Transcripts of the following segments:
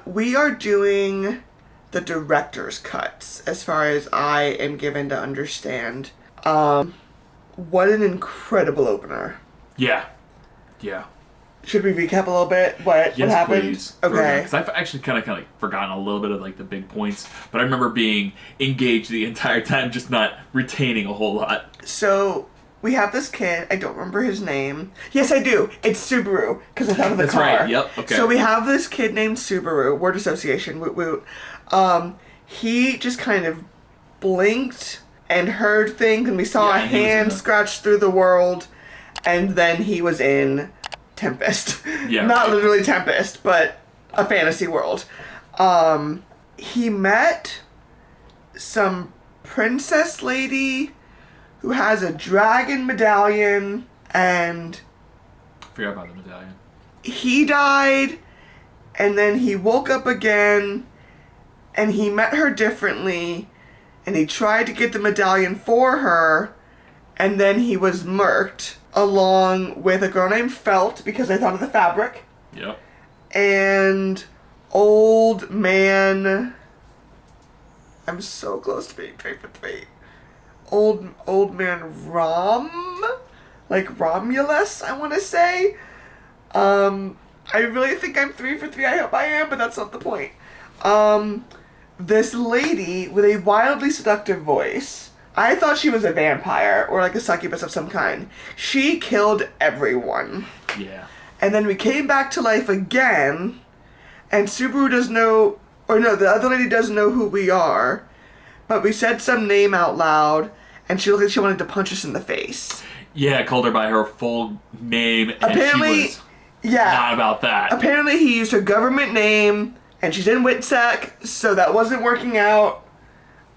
We are doing the director's cuts, as far as I am given to understand. What an incredible opener. Yeah. Yeah. Should we recap a little bit what happened? Please. Okay. Because I've actually kind of like forgotten a little bit of like the big points, but I remember being engaged the entire time, just not retaining a whole lot. So we have this kid. I don't remember his name. Yes, I do. It's Subaru because I thought of the car. That's right. Yep. Okay. So we have this kid named Subaru. Word association. Woot woot. He just kind of blinked and heard things, and we saw a hand scratch through the world, and then he was in Tempest. Yeah. Not literally Tempest, but a fantasy world. He met some princess lady who has a dragon medallion, and I forgot about the medallion. he died, and then he woke up again, and he met her differently, and he tried to get the medallion for her, and then he was murked, along with a girl named Felt, because I thought of the fabric. Yep. And old man... I'm so close to being 3 for 3. Old man Rom? Like Romulus, I want to say. I really think I'm 3 for 3. I hope I am, but that's not the point. This lady with a wildly seductive voice. I thought she was a vampire or like a succubus of some kind. She killed everyone. Yeah. And then we came back to life again, and Subaru does know, or no, the other lady doesn't know who we are, but we said some name out loud, and she looked like she wanted to punch us in the face. Yeah, I called her by her full name, and Apparently, she was not about that. Apparently he used her government name, and she's in WITSEC, so that wasn't working out.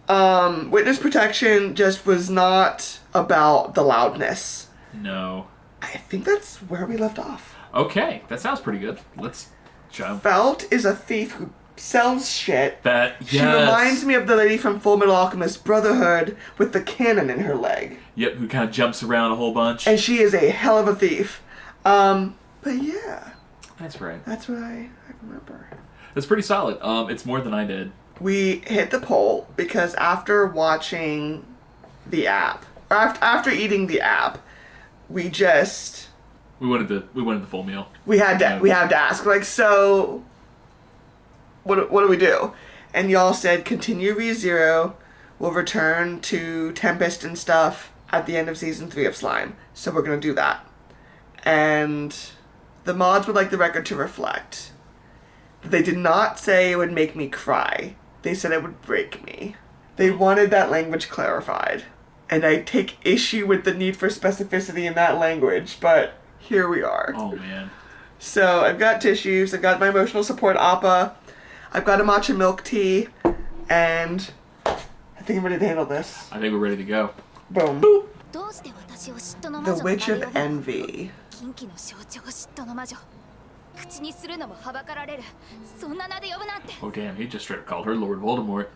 Witness protection just was not about the loudness. No. I think that's where we left off. Okay, that sounds pretty good. Let's jump. Felt is a thief who sells shit. She Yes. reminds me of the lady from Full Metal Alchemist Brotherhood with the cannon in her leg. Yep, who kind of jumps around a whole bunch. And she is a hell of a thief. But yeah. That's right. That's what I remember. That's pretty solid. It's more than I did. We hit the poll because after watching the app, or after eating the app, we wanted the full meal. We had to ask, like, so what do we do? And y'all said continue ReZero. We'll return to Tempest and stuff at the end of season 3 of Slime. So we're gonna do that. And the mods would like the record to reflect. They did not say it would make me cry. They said it would break me. They wanted that language clarified. And I take issue with the need for specificity in that language, but here we are. Oh, man. So I've got tissues, I've got my emotional support appa, I've got a matcha milk tea, and I think I'm ready to handle this. I think we're ready to go. Boom. Boop. The Witch of Envy. Oh, damn, he just straight up called her Lord Voldemort.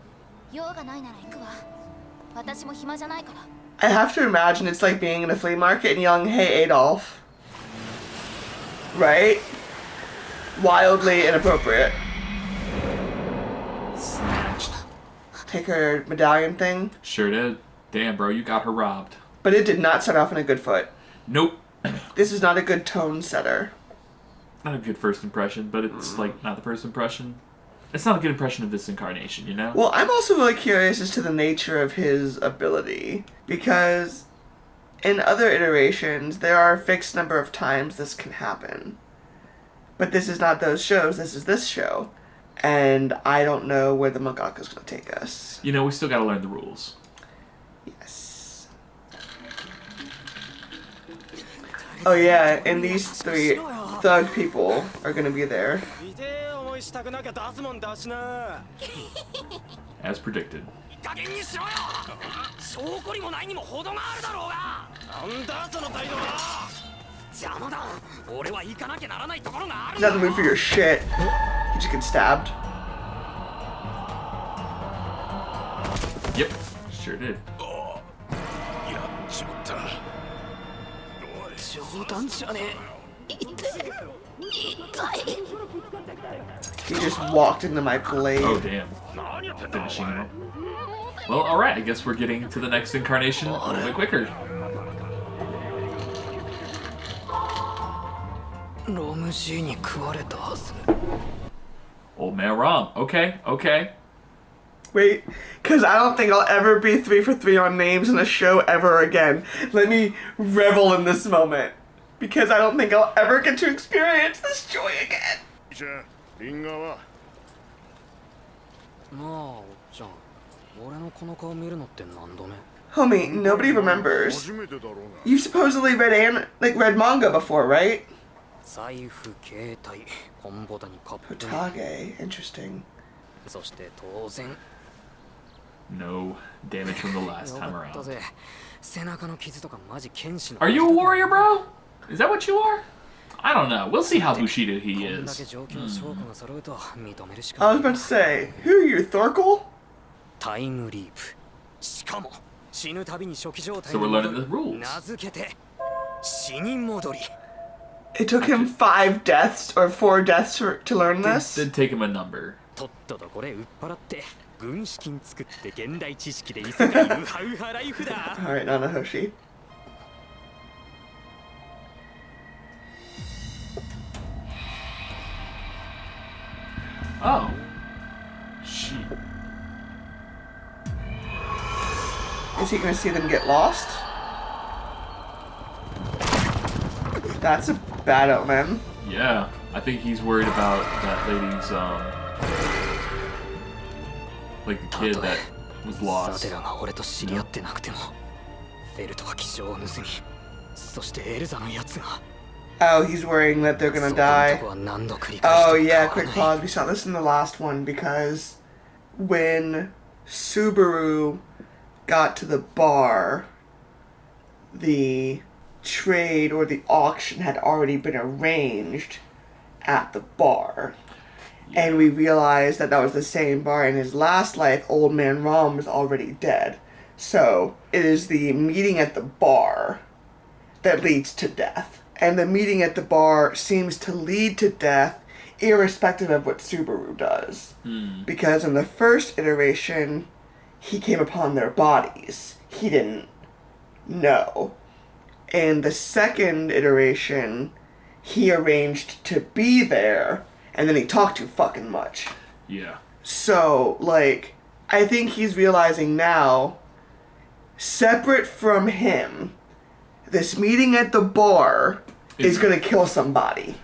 I have to imagine it's like being in a flea market and yelling, "Hey, Adolf." Right? Wildly inappropriate. Snatched. Take her medallion thing. Sure did. Damn, bro, you got her robbed. But it did not start off on a good foot. Nope. This is not a good tone setter. Not a good first impression, but it's like not the first impression. It's not a good impression of this incarnation, you know? Well, I'm also really curious as to the nature of his ability, because in other iterations, there are a fixed number of times this can happen. But this is not those shows, this is this show. And I don't know where the mangaka's going to take us. You know, we still gotta learn the rules. Yes. Oh yeah, and these 3 thug people are going to be there. As predicted. Not the mood for your shit. You just get stabbed. Yep, sure did. He just walked into my blade. Oh, damn. Finishing him up. Well, alright, I guess we're getting to the next incarnation a little bit quicker. Old Man Rom. Okay, okay. Wait, because I don't think I'll ever be 3 for 3 on names in a show ever again. Let me revel in this moment. Because I don't think I'll ever get to experience this joy again. Homie, nobody remembers. You've supposedly read manga before, right? Hotage, interesting. No damage from the last time around. Are you a warrior, bro? Is that what you are? I don't know. We'll see how Bushido he is. I was about to say, who are you, Thorkel? So we're learning the rules. It took him 5 deaths or 4 deaths to learn this? Did take him a number. Alright, Nanahoshi. Oh. Shit. Is he gonna see them get lost? That's a bad omen. Yeah, I think he's worried about that lady's, like the kid that was lost. Oh, he's worrying that they're gonna die. Oh yeah, quick pause. We saw this in the last one because when Subaru got to the bar, the trade or the auction had already been arranged at the bar. And we realized that that was the same bar in his last life. Old Man Rom was already dead. So it is the meeting at the bar that leads to death. And the meeting at the bar seems to lead to death irrespective of what Subaru does. Because in the first iteration, he came upon their bodies. He didn't know. In the second iteration, he arranged to be there, and then he talked too fucking much. Yeah. So, like, I think he's realizing now, separate from him, this meeting at the bar is gonna kill somebody.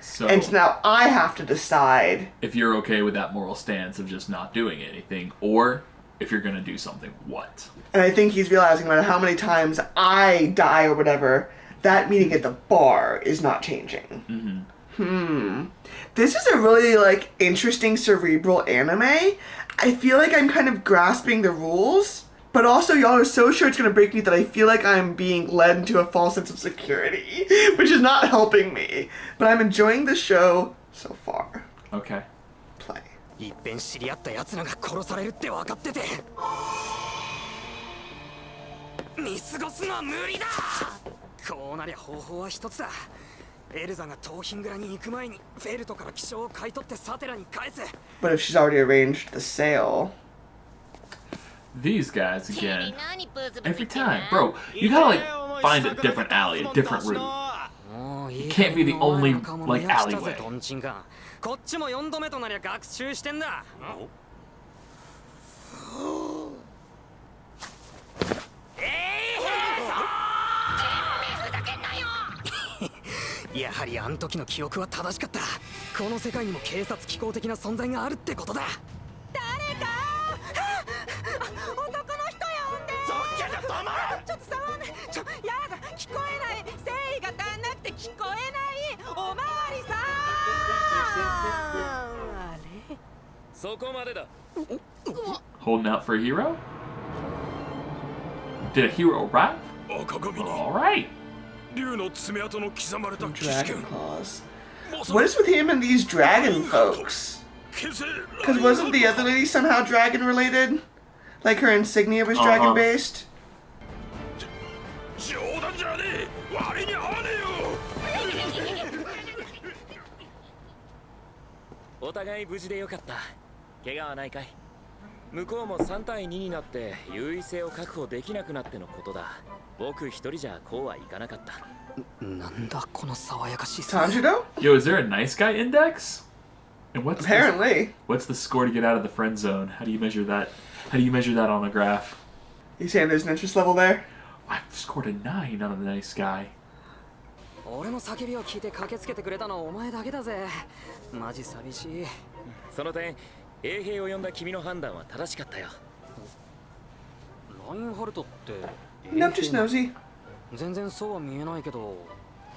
So, and now I have to decide if you're okay with that moral stance of just not doing anything, or if you're gonna do something, what? And I think he's realizing no matter how many times I die or whatever, that meeting at the bar is not changing. This is a really, like, interesting cerebral anime. I feel like I'm kind of grasping the rules, but also y'all are so sure it's gonna break me that I feel like I'm being led into a false sense of security, which is not helping me. But I'm enjoying the show so far. Okay. Play. いっぺん知り合った奴らが殺されるって分かってて見過ごすのは無理だこうなりゃ方法は一つだエルザが盗品蔵に行く前にフェルトから気象を買い取ってサテラに返せ But if she's already arranged the sale... These guys again. Every time. Bro, you gotta, like, find a different alley, a different route. You can't be the only, like, alleyway. こっちも4度目となりゃ学習してんだやはりあの時の記憶は正しかったこの世界にも警察機構的な存在があるってことだ誰か男の人呼んでゾッケで止まれちょっと触んないやだ聞こえない誠意が足んなくて聞こえないおまわりさんあれそこまでだ Holding out for a hero? Did a hero arrive? Alright. Dragon claws. What is with him and these dragon folks? Because wasn't the other lady somehow dragon related? Like her insignia was dragon based? お互い無事でよかった。怪我はないかい？向こうも3対2になって優位性を確保できなくなってのことだ。僕一人じゃこうはいかなかった。なんだこの爽やかし。 Tanjiro? Yo, is there a nice guy index? And Apparently. what's the score to get out of the friend zone? How do you measure that? How do you measure that on a graph? You saying there's an interest level there? I've scored a 9 on the nice guy. 俺の叫びを聞いて駆けつけてくれたのはお前だけだぜ。マジ寂しい。その点、衛兵を呼んだ君の判断は正しかったよ。ラインハルトって Nope, just nosy. 全然そうは見えないけど。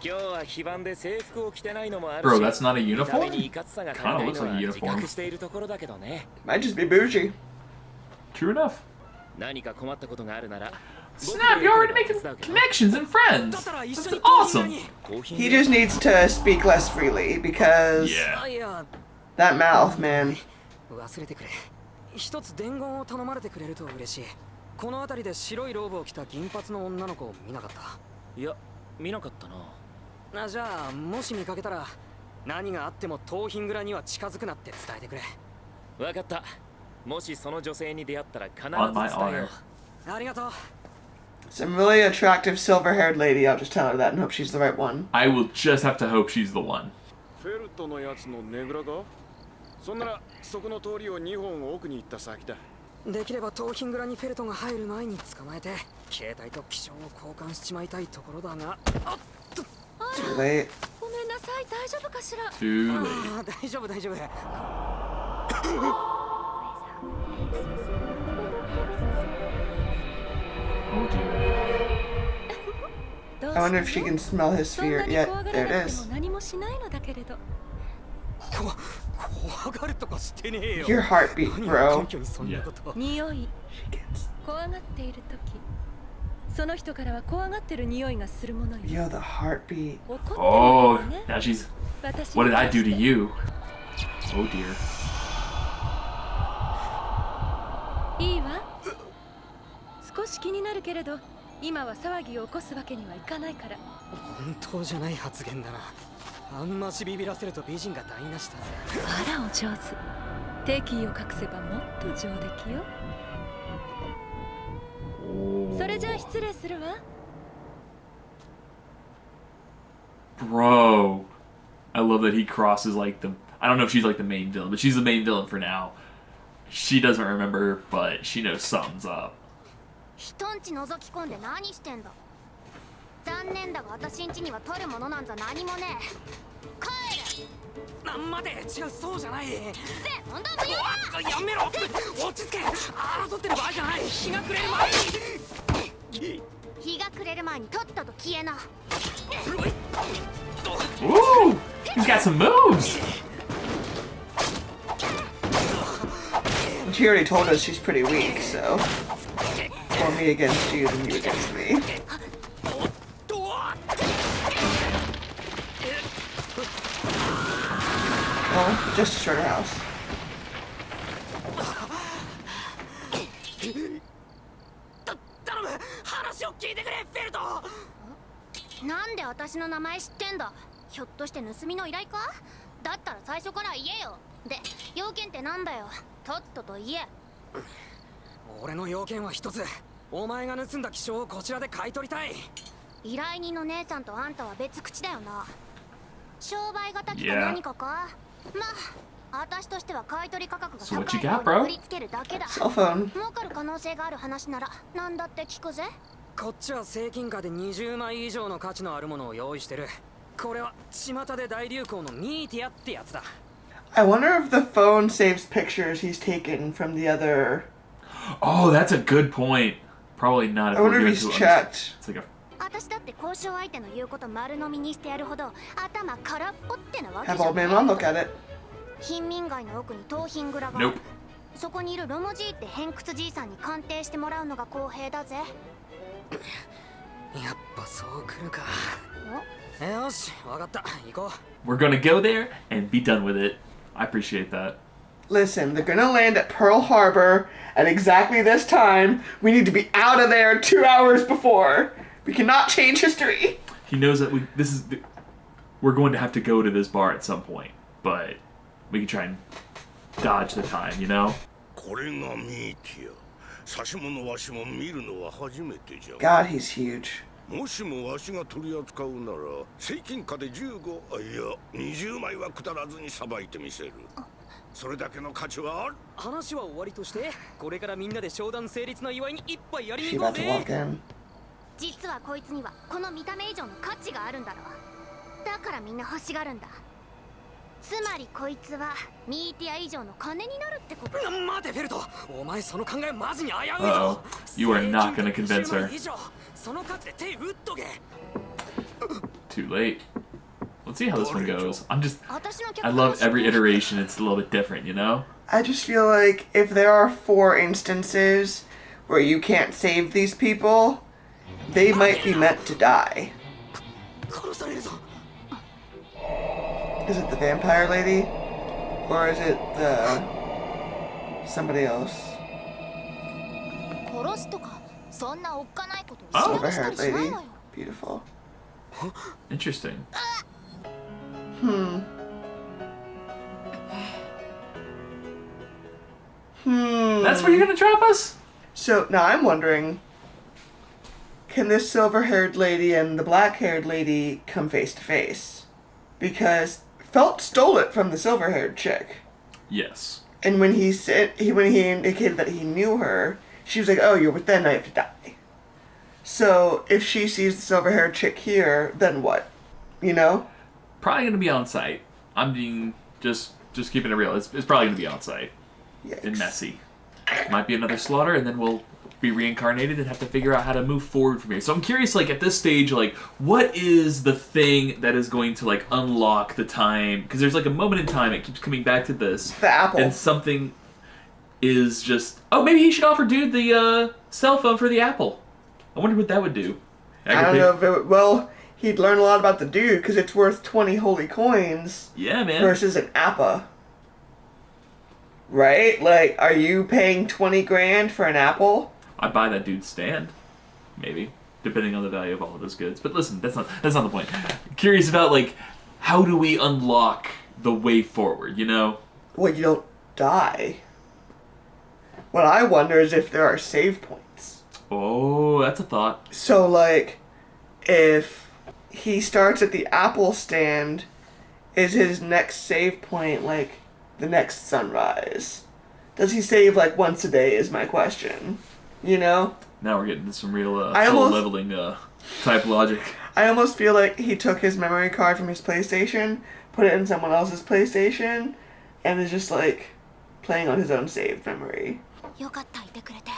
今日は非番で制服を着てないのもあるし。Bro, that's not a 見た目 uniform? にいかつさが足りない Kinda の looks は like a 自 uniform. 覚しているところだけどね。 Might just be bougie. True enough. 何か困ったことがあるなら。 Snap, you're already making connections and friends. This is awesome. He just needs to speak less freely because Yeah. いや、 that mouth, man. 忘れてくれ。一つ伝言を頼まれてくれると嬉しい。この辺りで白いローブを着た銀髪の女の子を見なかった？いや、見なかったな。じゃあもし見かけたら何があっても盗品蔵には近づくなって伝えてくれ。わかった。もしその女性に出会ったら必ず On my 伝えよ ありがとう。 Some really attractive silver-haired lady. I'll just tell her that and hope she's the right one. I will just have to hope she's the one. フェルトのやつのねぐらか？そんならそこの通りを2本奥に行った先だ。できれば盗品蔵にフェルトが入る前に捕まえて携帯と気象を交換しちまいたいところだが。あっと。 Too late. ごめんなさい、大丈夫かしら。 Too late. あ大丈夫大丈夫。 Oh dear. I wonder if she can smell his fear. Yeah, there it is. 何もしないのだけれど。怖がるとかしてねえよ。 Your heartbeat, 根 bro. 拠にそんなこと。匂い、 She gets. 怖がっているとき、その人からは怖がってる匂いがするものよ。 Yo, the heartbeat. 怒ってる Oh, のね。 now she's. 私 What did I do to you? Oh dear. いいわ。少し気になるけれど、今は騒ぎを起こすわけにはいかないから。本当じゃない発言だな。あんましビビらせると美人が台無しだぜ。あらお上手。敵意を隠せばもっと上出来よ。 Oh. それじゃあ失礼するわ。 Bro. I love that he crosses like the. I don't know if she's like the main villain, but she's the main villain for now. She doesn't remember, but she knows something's up. 人んち覗き込んで何してんだ。残念だが私んちには取るものなんざ何もねえ。帰れ。待て、違う、そうじゃない。せ本当にやめろ。落ち着け。争ってる場合じゃない。日が暮れる前に。日が暮れる前にとっとと消えな。 Ooh! He's got some moves! She already told us she's pretty weak, so. For me against you, then you against me. Oh, just destroyed her house. 頼む、話を聞いてくれ、フェルト。なんで私の名前知ってんだ。ひょっとして盗みの依頼か。だったら最初から言えよ。で、要件ってなんだよ。とっとと言え。俺の要件は一つ。お前が盗んだ気象をこちらで買い取りたい。依頼人の姉さんとあんたは別口だよな。商売敵か何かか。まあ、私としては買い取り価格が高い So what you got, 方 bro? に売りつけるだけだ。 Cell phone. 儲かる可能性がある話なら何だって聞くぜ。こっちは正金貨で20枚以上の価値のあるものを用意してる。これは巷で大流行のミーティアってやつだ。 I wonder if the phone saves pictures he's taken from the other. Oh, that's a good point. Probably not. If I wonder we're if going he's to checked. It's like a. 私だって交渉相手の言うこと丸飲みにしてやるほど頭空っぽってなわけ Have じゃ old ない。 man mom look at it. 貧民街の奥に盗品蔵が。 Nope. そこにいるロモじいって偏屈じいさんに鑑定してもらうのが公平だぜ。やっぱそう来るか。よし、わかった。行こう。 We're gonna go there and be done with it. I appreciate that. Listen, they're gonna land at Pearl Harbor at exactly this time. We need to be out of there 2 hours before. We cannot change history. He knows that we're going to have to go to this bar at some point, but we can try and dodge the time, you know? God, he's huge. もしもわしが取り扱うなら正金貨で15いや20枚は下らずにさばいてみせるそれだけの価値はある話は終わりとしてこれからみんなで商談成立の祝いに一杯やりに She 行こ about う to ぜ walk in. 実はこいつにはこの見た目以上の価値があるんだろだからみんな欲しがるんだつまりこいつはミーティア以上の金になるってことだ待てフェルトお前その考えマジに危うい Uh-oh. ぞ You are not gonna convince her. 以上その価値で手打っとけ Too late. Let's see how this one goes.私の I love every iteration. It's a little bit different, you know? I just feel like if there are 4 instances where you can't save these people, they might be meant to die. 殺されるぞ Is it the vampire lady? Or is it the... somebody else? 殺すとかそんなおっかないことを Oh. 調べしたり Silver-haired しない lady. わよ Beautiful. Interesting. Hmm. That's where you're gonna drop us? So now I'm wondering, can this silver-haired lady and the black-haired lady come face to face? Because Felt stole it from the silver-haired chick, Yes. and when he indicated that he knew her, she was like, "Oh, you're with them. I have to die." So if she sees the silver-haired chick here, then what? You know? Probably gonna be on site. I'm being just keeping it real. It's probably gonna be on site. Yikes. And messy. Might be another slaughter, and then we'll be reincarnated and have to figure out how to move forward from here. So I'm curious, like, at this stage, like, what is the thing that is going to, like, unlock the time? Because there's, like, a moment in time, it keeps coming back to this. The apple. And something is just... Oh, maybe he should offer dude the cell phone for the apple. I wonder what that would do. I don't know if it would, well, he'd learn a lot about the dude, because it's worth 20 holy coins Yeah, man. versus an appa. Right? Like, are you paying 20 grand for an apple? I'd buy that dude's stand. Maybe. Depending on the value of all of his goods. But listen, that's not the point. Curious about, like, how do we unlock the way forward, you know? Well, you don't die. What I wonder is if there are save points. Oh, that's a thought. So, like, if he starts at the apple stand, is his next save point, like, the next sunrise? Does he save, like, once a day is my question. You know? Now we're getting to some real I soul almost- leveling type logic. I almost feel like he took his memory card from his PlayStation, put it in someone else's PlayStation, and is just, like, playing on his own saved memory. よかったいてくれて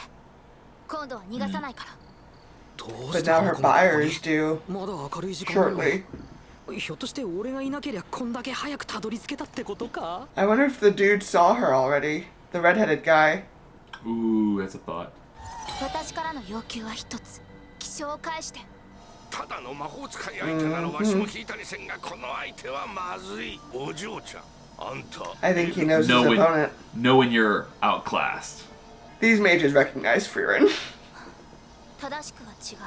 今度は逃がさないから But now her buyer is due まだ明るい時間なの shortly. ひょっとして俺がいなけりゃこんだけ早くたどり着けたってことか I wonder if the dude saw her already. The redheaded guy. Ooh, that's a thought. 私からの要求は一つ気象を返してただの魔法使い相手ならわしも引いたりせんがこの相手はまずいお嬢ちゃんあんた I think he knows Know his when, opponent. know when you're outclassed. These mages recognize Freerin. 正しくは違う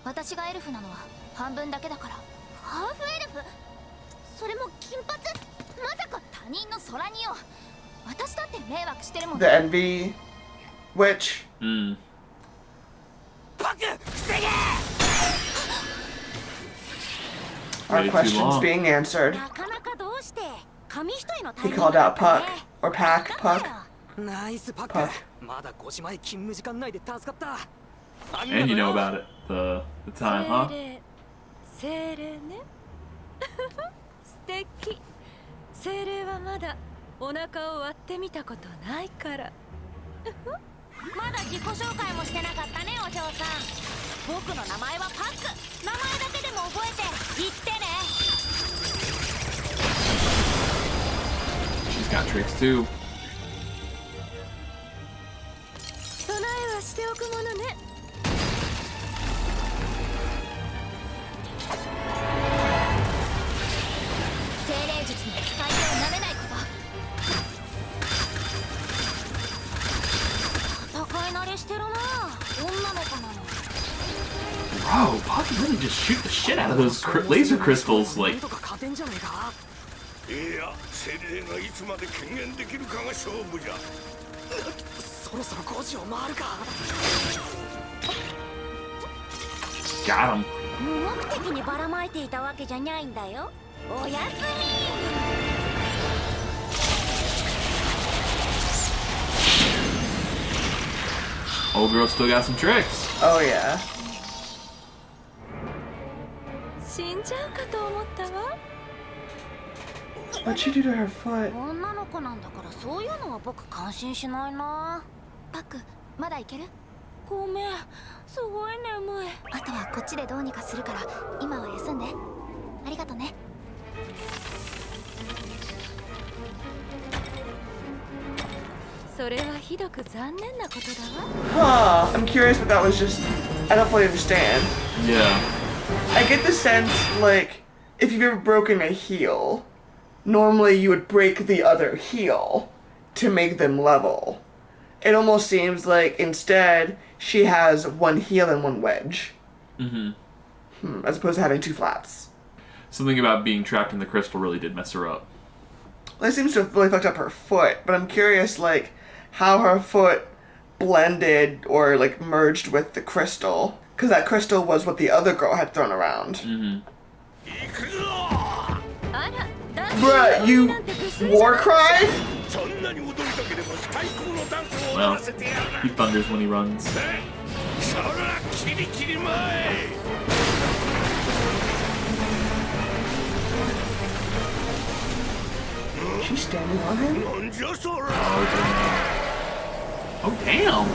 私がエルフなのは半分だけだからハーフエルフそれも金髪まさか他人の空似よ私だって迷惑してるもん The envy witch. Mm. パク防げ Our Way too questions long. being answered. なかなかどうして紙一重のタイ He ミング called だ out ったね Puck. Or Pack. 助かった Puck. よナイスパックパッまだ5時前勤務時間内で助かったあんな And の you know よ about it. The time, huh? 精霊ね素敵精霊はまだお腹を割ってみたことないからまだ自己紹介もしてなかったねお嬢さん僕の名前はパック名前だけでも覚えて言ってね She's got tricks too. 備えはしておくものね精霊術の使い手をなめないこと戦い慣れしてるな女の子なの Bro, Poppy really just shoot the shit out of those laser crystals. な Like, んとか勝てんじゃねえかいや、精霊がいつまで権限できるかが勝負じゃ。そろそろ5時を回るか。 Got him. 無目的にばらまいていたわけじゃないんだよ。おやすみ。 Old girl still got some tricks. Oh yeah. 死んじゃうかと思ったわ。 What'd she do to her foot? 女の子なんだからそういうのは僕感心しないな。パック、まだいける？ごめん、すごい眠い。あとはこっちでどうにかするから今は休んで。ありがとね。それはひどく残念なことだわ。 Huh. I'm curious what that was just. I don't fully understand. Yeah. I get the sense, like, if you've ever broken a heel, normally you would break the other heel to make them level. It almost seems like instead she has one heel and one wedge. As opposed to having two flats. Something about being trapped in the crystal really did mess her up. Well, it seems to have really fucked up her foot, but I'm curious, like, how her foot blended or, like, merged with the crystal. Because that crystal was what the other girl had thrown around. Bruh, you war cry? Well, he thunders when he runs. She's standing on him? Oh, damn.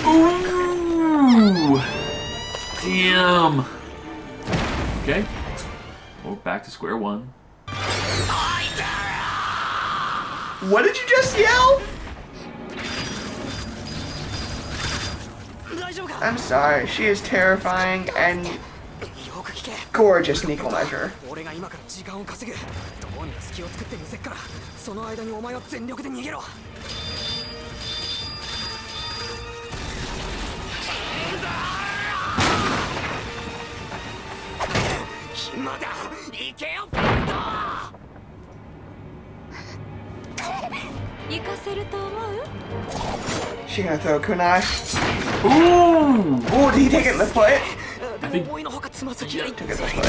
Ooh. Damn. Okay. We're back to square one. What did you just yell? I'm sorry, she is terrifying and gorgeous in equal measure. 俺が今から時間を稼ぐ。どうにか隙を作ってみせっから。その間にお前は全力で逃げろ。暇だ。行けよペット。行かせると思う？ She gonna throw a kunai? Ooh. Oh, did he take it in the foot? I think思いのほかつま先がいっ Took it in the foot.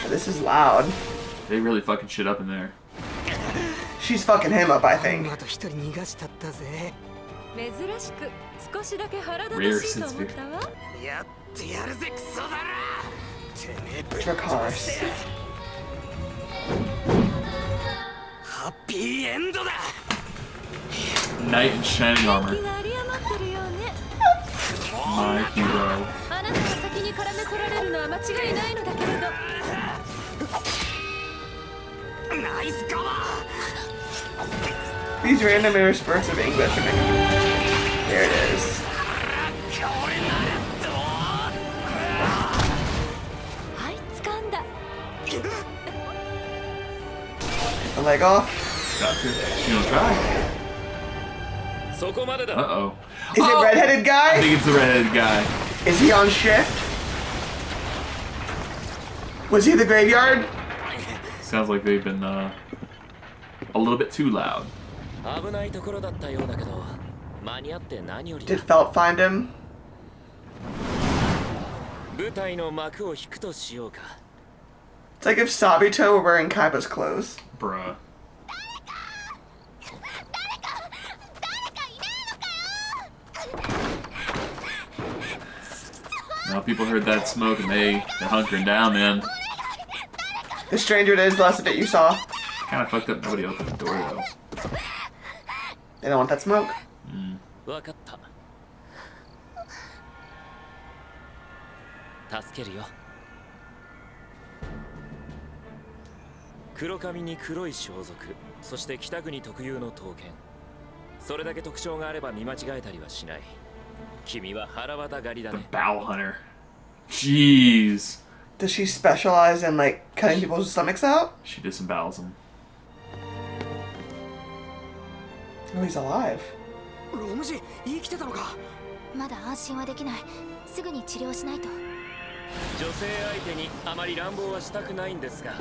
This is loud. they really fucking shit up in there. She's fucking him up, I あ think. と一人逃がしたったぜ。珍しく少しだけ腹立たしいと思ったわ。やってやるぜクソだな。てめえぶっ Dracarys. ハッピーエンドだ。 Knight in shining 気 armor. が有り余ってるようね。 My hero. あなたが先に絡め取られるのは間違いないのだけれど。ナイスカバー。 These random interspersions of English are making. There it is. はい、掴んだ。 The leg off. Got to. She don't try. そこまでだ。 Uh-oh. Is it redheaded I guy? think it's the redheaded guy. Is he on shift? Was he at the graveyard? Sounds like they've been a little bit too loud. 危ないところだったようだけど、間に合って何よりだ。 Did Felt find him? 舞台の幕を引くとしようか。 It's like if Sabito were wearing Kaiba's clothes. Bruh. Now people heard that smoke and they're hunkering down, man. The stranger it is, the less of it you saw. Kind of fucked up. Nobody opened the door though. They don't want that smoke. わかった。助けるよ。黒髪に黒い装束、そして北国特有の刀剣。それだけ特徴があれば見間違えたりはしない。君は腹渡狩りだ The ね。 bow hunter. Jeez. Does she specialize in like cutting people's stomachs out? She disembowels him. Oh, he's alive. ロムジ生きてたのか。まだ安心はできない。すぐに治療しないと。女性相手にあまり乱暴はしたくないんですが。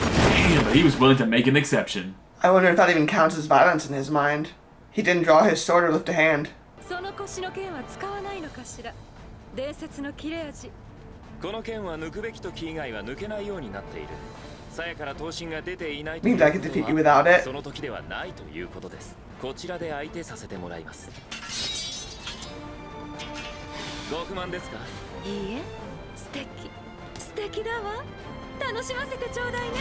Damn, but he was willing to make an exception. I wonder if that even counts as violence in his mind. He didn't draw his sword or lift a hand. その腰の剣は使わないのかしら。伝説の切れ味。この剣は抜くべき時以外は抜けないようになっている。鞘から刀身が出ていないという Means I can defeat you without it. その時ではないということです。こちらで相手させてもらいます。ご不満ですか？いいえ、素敵。素敵だわ。楽しませてちょうだいね。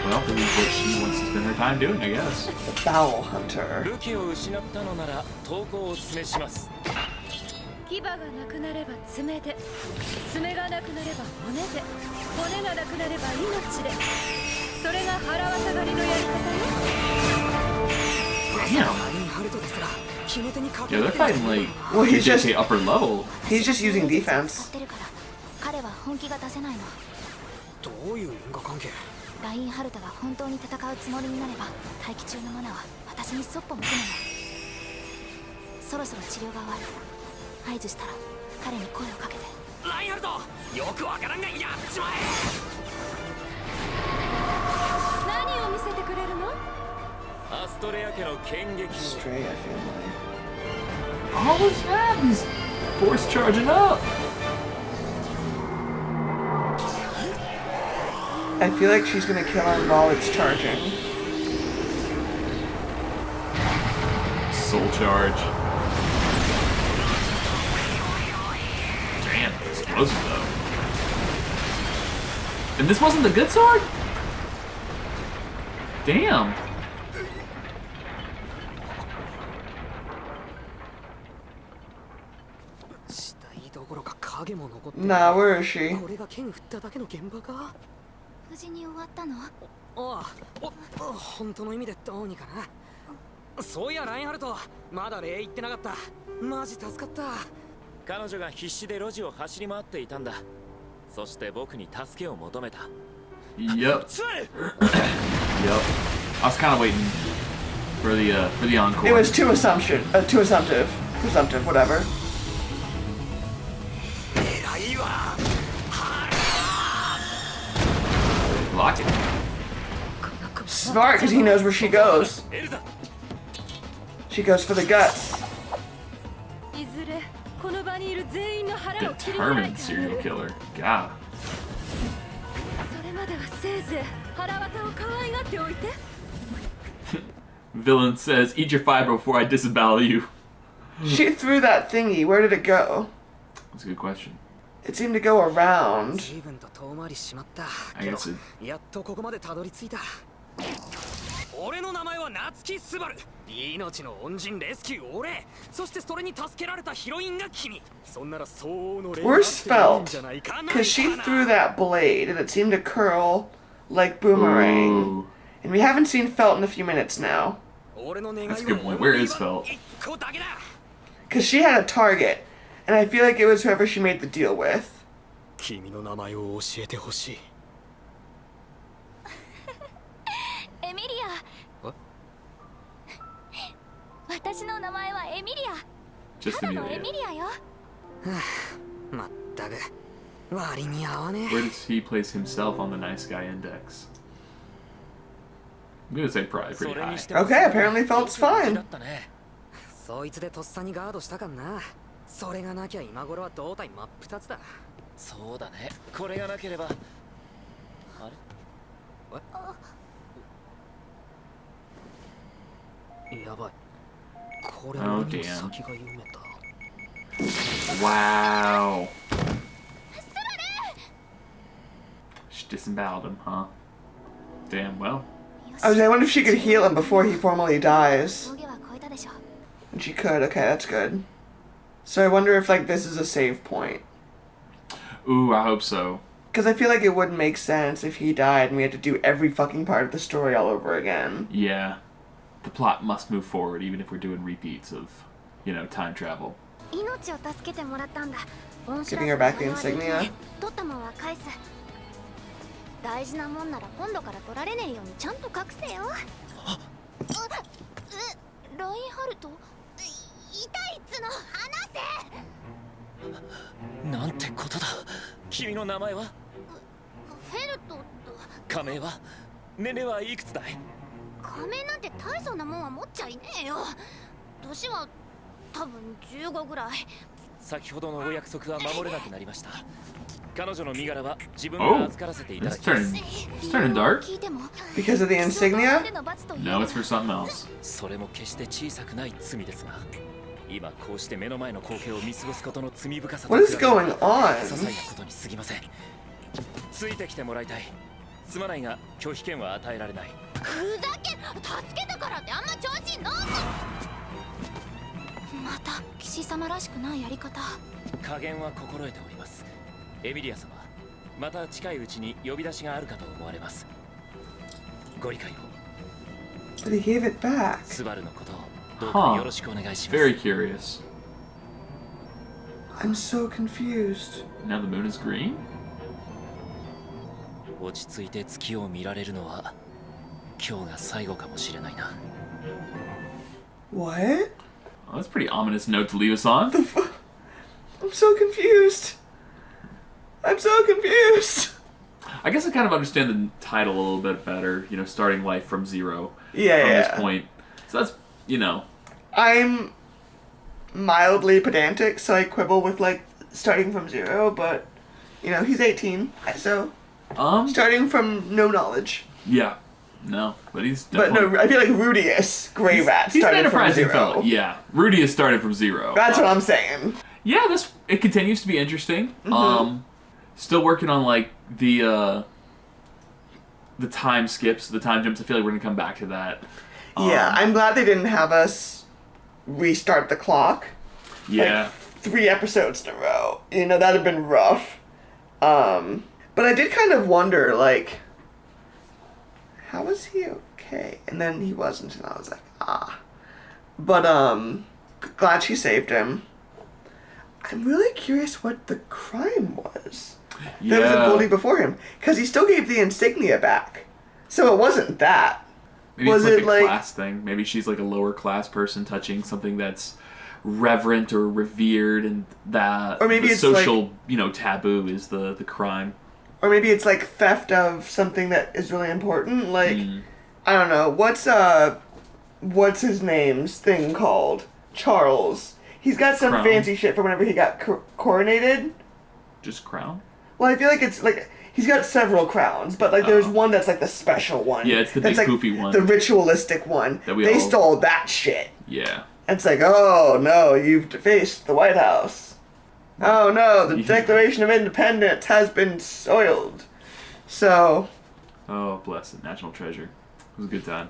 Well, this is what she wants to spend her time doing, I guess. The Bowel Hunter. 武器を失ったのなら投降をお勧めします。牙がなくなれば爪で、爪がなくなれば骨で、骨がなくなれば命で。それが腹渡がりのやり方よ。Yeah, they're fighting like Well, he's just JK upper level. he's just using defense. 使ってるから彼は本気が出せないの。どういう因果関係？ラインハルトが本当に戦うつもりになれば待機中のマナは私にそっぽ向くのよ。そろそろ治療が終わる。合図したら彼に声をかけて。ラインハルト、よくわからんがやっちまえ。何を見せてくれるの？アストレア家の剣撃を。 Stray, I feel like. Oh, what's that? He's force charging up. I feel like she's gonna kill him while it's charging. Soul charge. Damn, explosive though. And this wasn't the good sword? Damn. 死体どころか影も残ってる。 Nah, where is she? これが剣振っただけの現場か？無事に終わったの？本当の意味でどうにかな。そういやラインハルト、まだ礼言ってなかった。マジ助かった。彼女が必死で路地を走り回っていたんだ。そして僕に助けを求めた。 Yep. Yep. I was kind of waiting for the encore. It was too assumptive, presumptive, whatever. 偉いわ。 Lock it. Smart, because he knows where she goes. She goes for the guts. いずれこの場にいる全員の腹を切り開い Determined て serial killer. God. それまではせいぜい腹渡を可愛がっておいて。 Villain says, "Eat your fiber before I disembowel you." She threw that thingy. Where did it go? That's a good question. It seemed to go around. 随分と遠回りしちまった。 I guess it. やっとここまでたどり着いた。俺の名前は夏木スバル。命の恩人レスキュー俺。そしてそれに助けられたヒロインが君。そんなら相応の礼があって Where's いいんじゃないかな。 Because she threw that blade and it seemed to curl like boomerang. Ooh. And we haven't seen Felt in a few minutes now. That's a good point. Where is Felt? Because she had a target. And I feel like it was whoever she made the deal with. 君の名前を教えてほしい。エミリア。私の名前はエミリア。 Just ただのエ Emilia. ミリアよ。まったく割に合わね Where does he place himself on the nice guy index? I'm gonna say probably そ pretty れに high. しても Okay, apparently Felt's だ fine. ったね。そいつでとっさにガードしたかんな。それがなきゃ今頃は胴体真っ二つだ。そうだね。これがなければ。あれ？やばい。これ Oh, 俺に damn. 先が読めた。 Wow. She disemboweled him, huh? Damn, well. I wonder if she could heal him before he formally dies. 峠は越えたでしょ。 And she could. Okay, that's good. So I wonder if, like, this is a save point. Ooh, I hope so. Because I feel like it wouldn't make sense if he died and we had to do every fucking part of the story all over again. Yeah. The plot must move forward even if we're doing repeats of, time travel. 命を助けてもらったんだ。 Giving her back the insignia. 取ったもんは返す。大事なもんなら今度から取られねえようにちゃんと隠せよ。ラインハルト痛いっつの離せ。なんてことだ。君の名前は？フェルトと。仮名は？年齢はいくつだい？仮面なんて大層なもんは持っちゃいねえよ。年は多分15ぐらい。先ほどのお約束は守れなくなりました。彼女の身柄は自分が預からせていただ It's きます。 turning dark. 聞いても Because of the insignia? No, it's for something else. それも決して小さくない罪ですが、今こうして目の前の光景を見過ごすことの罪深さと What is going 些細 on? なことに過ぎません。ついてきてもらいたい。すまないが拒否権は与えられない。ふざけ、助けたからってあんま調子に乗んな。また騎士様らしくないやり方。加減は心得ております。エミリア様、また近いうちに呼び出しがあるかと思われます。ご理解を。 But he gave it back. スバルのことをどうかよろしくお願いします。 Very curious. I'm so confused. Now the moon is green? 落ち着いて月を見られるのは今日が最後かもしれないな。 What? Oh, that's a pretty ominous note to leave us on. I'm so confused. I'm so confused. I guess I kind of understand the title a little bit better, you know, starting life from zero Yeah, from yeah. this point. So that's, you know, I'm mildly pedantic, so I quibble with like starting from zero, but you know, he's 18, so starting from no knowledge. yeah. No, but he's But definitely... no, I feel like Rudius, Grey Rat, he's an started from enterprising zero. fella. Yeah, Rudy has started from zero. That's what I'm saying. Yeah, it continues to be interesting. Still working on like the time skips, the time jumps. I feel like we're gonna come back to that. Yeah, I'm glad they didn't have us restart the clock. Yeah. 3 episodes in a row. You know, that'd have been rough. But I did kind of wonder, like, how was he okay? And then he wasn't, and I was like, ah. But, glad she saved him. I'm really curious what the crime was that was unfolding before him. Because he still gave the insignia back. So it wasn't that. Maybe Was it's it like a like- class thing. Maybe she's like a lower class person touching something that's reverent or revered, and that Or maybe the it's social, you know, taboo is the crime. Or maybe it's like theft of something that is really important. Like, I don't know. What's his name's thing called? Charles. He's got some Crown. fancy shit from whenever he got coronated. Just crown? Well, I feel like it's like he's got several crowns, but like there's one that's like the special one. Yeah, it's the that's big like poofy one. the ritualistic one. That we they all- stole that shit. Yeah. It's like, oh no, you've defaced the White House. Oh no, the Declaration of Independence has been soiled. So, Oh, bless it. National treasure. It was a good time.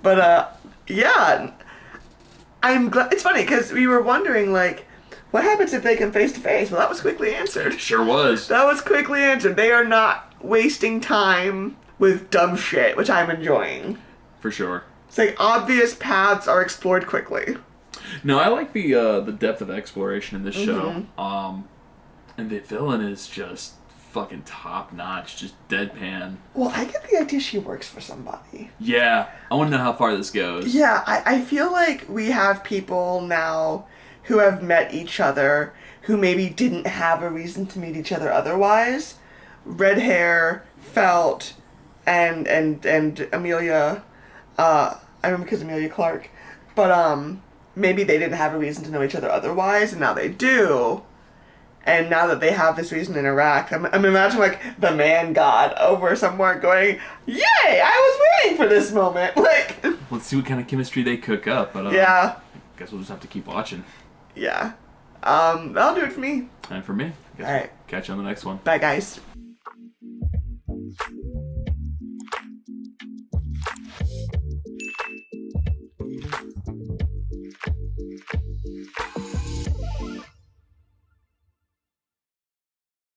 but yeah, I'm glad. It's funny because we were wondering like, what happens if they come face to face? Well, that was quickly answered. Sure was. That was quickly answered. They are not wasting time with dumb shit, which I'm enjoying. For sure. It's like obvious paths are explored quickly. No, I like the depth of exploration in this show. And the villain is just fucking top notch, just deadpan. Well, I get the idea she works for somebody. Yeah, I want to know how far this goes. Yeah, I feel like we have people now who have met each other who maybe didn't have a reason to meet each other otherwise. Red hair, Felt, and Emilia. I remember because Emilia Clarke. But maybe they didn't have a reason to know each other otherwise, and now they do. And now that they have this reason to interact, I'm imagining like the man god over somewhere going, "Yay! I was waiting for this moment." Like, Let's see what kind of chemistry they cook up. But yeah, guess we'll just have to keep watching. yeah. That'll do it for me. And for me, I guess All right. we'll catch you on the next one. Bye, guys.